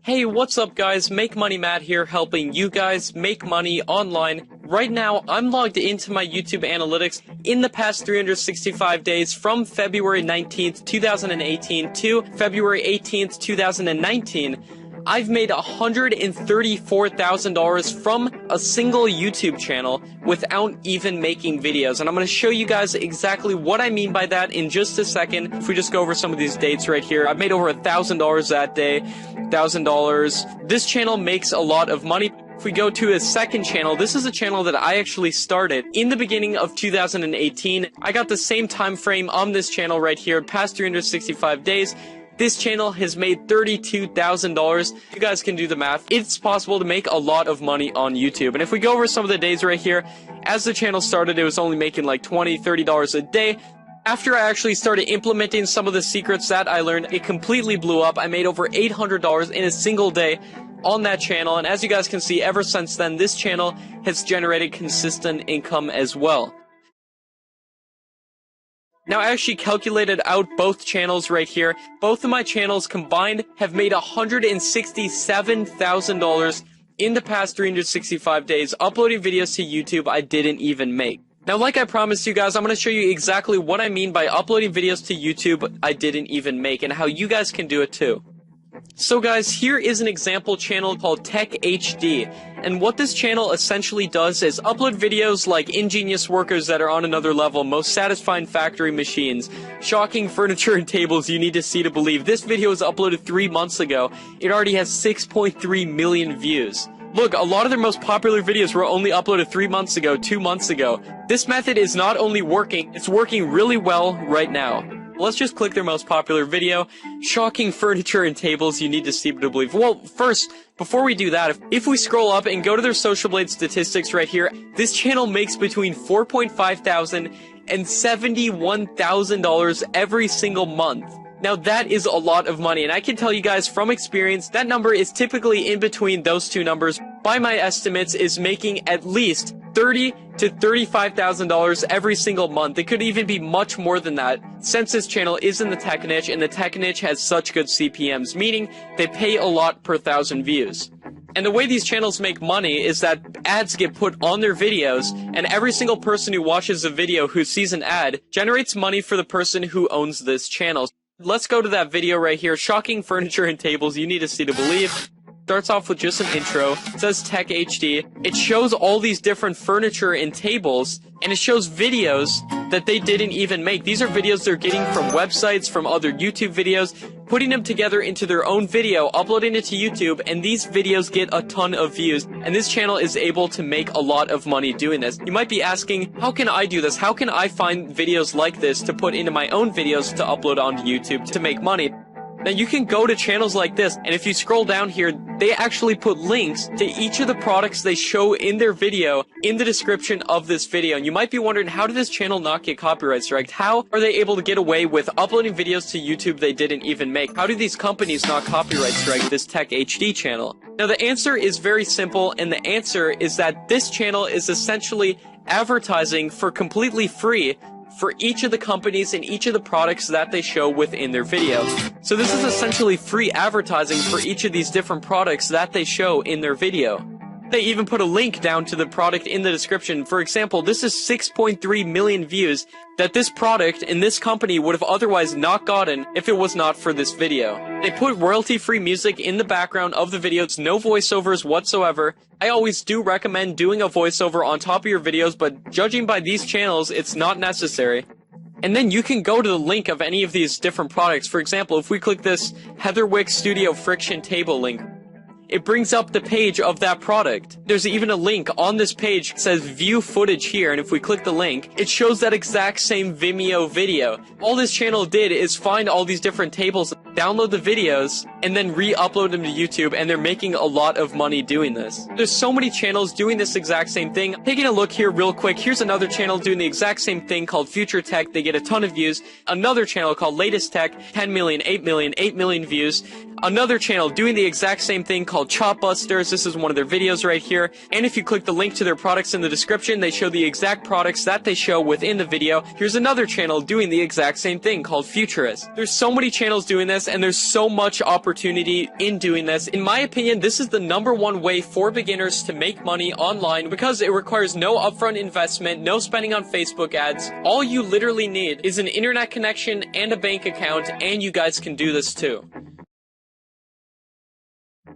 Hey, what's up guys? Make Money Matt here, helping you guys make money online. Right now, I'm logged into my YouTube analytics in the past 365 days from February 19th, 2018 to February 18th, 2019. I've made $134,000 from a single YouTube channel without even making videos. And I'm going to show you guys exactly what I mean by that in just a second. If we just go over some of these dates right here, I've made over $1,000 that day, $1,000. This channel makes a lot of money. If we go to a second channel, this is a channel that I actually started in the beginning of 2018. I got the same time frame on this channel right here, past 365 days. This channel has made $32,000. You guys can do the math. It's possible to make a lot of money on YouTube. And if we go over some of the days right here, as the channel started, it was only making like $20, $30 a day. After I actually started implementing some of the secrets that I learned, it completely blew up. I made over $800 in a single day on that channel. And as you guys can see, ever since then, this channel has generated consistent income as well. Now, I actually calculated out both channels right here. Both of my channels combined have made $167,000 in the past 365 days, uploading videos to YouTube I didn't even make. Now, like I promised you guys, I'm going to show you exactly what I mean by uploading videos to YouTube I didn't even make and how you guys can do it too. So guys, here is an example channel called Tech HD, and what this channel essentially does is upload videos like ingenious workers that are on another level, most satisfying factory machines, shocking furniture and tables you need to see to believe. This video was uploaded 3 months ago. It already has 6.3 million views. Look, a lot of their most popular videos were only uploaded 3 months ago, 2 months ago. This method is not only working, it's working really well right now. Let's just click their most popular video, shocking furniture and tables you need to see to believe. Well, first, before we do that, if we scroll up and go to their Social Blade statistics right here, this channel makes between $4.5 thousand and $71,000 every single month. Now that is a lot of money, and I can tell you guys from experience, that number is typically in between those two numbers. By my estimates, is making at least $30,000 to $35,000 every single month. It could even be much more than that, since this channel is in the tech niche, and the tech niche has such good CPMs, meaning they pay a lot per 1,000 views. And the way these channels make money is that ads get put on their videos, and every single person who watches a video who sees an ad generates money for the person who owns this channel. Let's go to that video right here, shocking furniture and tables you need to see to believe. Starts off with just an intro. It says Tech HD. It shows all these different furniture and tables, and it shows videos that they didn't even make. These are videos they're getting from websites, from other YouTube videos, putting them together into their own video, uploading it to YouTube, and these videos get a ton of views, and this channel is able to make a lot of money doing this. You might be asking, how can I do this? How can I find videos like this to put into my own videos to upload onto YouTube to make money? Now, you can go to channels like this, and if you scroll down here, they actually put links to each of the products they show in their video in the description of this video. And you might be wondering, how did this channel not get copyright striked? How are they able to get away with uploading videos to YouTube they didn't even make? How do these companies not copyright strike this Tech HD channel? Now, the answer is very simple, and the answer is that this channel is essentially advertising for completely free for each of the companies and each of the products that they show within their video. So this is essentially free advertising for each of these different products that they show in their video. They even put a link down to the product in the description. For example, this is 6.3 million views that this product and this company would have otherwise not gotten if it was not for this video. They put royalty-free music in the background of the videos, no voiceovers whatsoever. I always do recommend doing a voiceover on top of your videos, but judging by these channels, it's not necessary. And then you can go to the link of any of these different products. For example, if we click this Heatherwick Studio Friction Table link, it brings up the page of that product. There's even a link on this page that says view footage here, and if we click the link, it shows that exact same Vimeo video. All this channel did is find all these different tables, download the videos, and then re-upload them to YouTube, and they're making a lot of money doing this. There's so many channels doing this exact same thing. Taking a look here real quick, here's another channel doing the exact same thing called Future Tech. They get a ton of views. Another channel called Latest Tech, 10 million, 8 million, 8 million views. Another channel doing the exact same thing called Chopbusters. This is one of their videos right here. And if you click the link to their products in the description, they show the exact products that they show within the video. Here's another channel doing the exact same thing called Futurist. There's so many channels doing this. this, and there's so much opportunity in doing this. In my opinion, this is the #1 way for beginners to make money online because it requires no upfront investment, no spending on Facebook ads. All you literally need is an internet connection and a bank account, and you guys can do this too.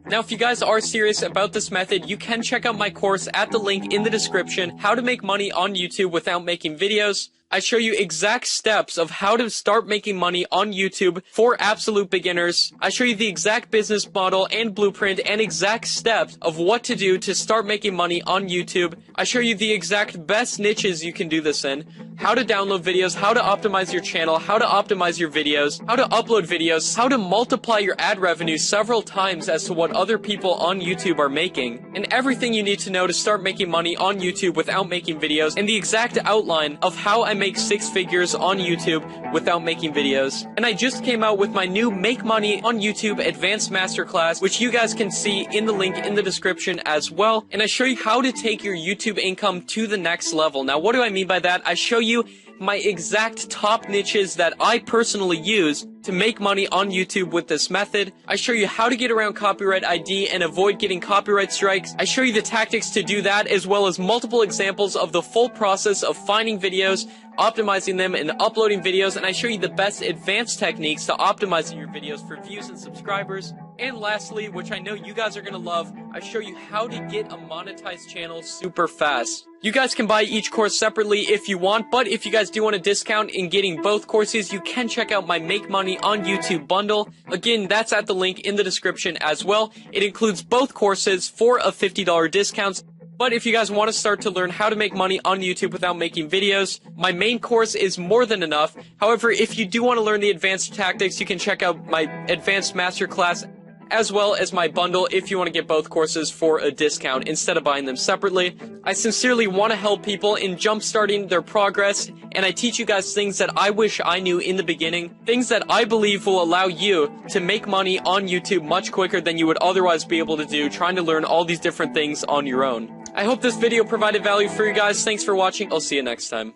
Now, if you guys are serious about this method, you can check out my course at the link in the description, How to Make Money on YouTube Without Making Videos. I show you exact steps of how to start making money on YouTube for absolute beginners. I show you the exact business model and blueprint and exact steps of what to do to start making money on YouTube. I show you the exact best niches you can do this in, how to download videos, how to optimize your channel, how to optimize your videos, how to upload videos, how to multiply your ad revenue several times as to what other people on YouTube are making, and everything you need to know to start making money on YouTube without making videos, and the exact outline of how I make 6 figures on YouTube without making videos. And I just came out with my new Make Money on YouTube Advanced Masterclass, which you guys can see in the link in the description as well. And I show you how to take your YouTube income to the next level. Now, what do I mean by that? I show you my exact top niches that I personally use to make money on YouTube with this method. I show you how to get around copyright ID and avoid getting copyright strikes. I show you the tactics to do that, as well as multiple examples of the full process of finding videos, optimizing them, and uploading videos. And I show you the best advanced techniques to optimizing your videos for views and subscribers. And lastly, which I know you guys are gonna love, I show you how to get a monetized channel super fast. You guys can buy each course separately if you want, but if you guys do want a discount in getting both courses, you can check out my Make Money on YouTube bundle. Again, that's at the link in the description as well. It includes both courses for a $50 discount. But if you guys want to start to learn how to make money on YouTube without making videos, my main course is more than enough. However, if you do want to learn the advanced tactics, you can check out my Advanced Masterclass as well as my bundle if you want to get both courses for a discount instead of buying them separately. I sincerely want to help people in jumpstarting their progress, and I teach you guys things that I wish I knew in the beginning, things that I believe will allow you to make money on YouTube much quicker than you would otherwise be able to do trying to learn all these different things on your own. I hope this video provided value for you guys. Thanks for watching. I'll see you next time.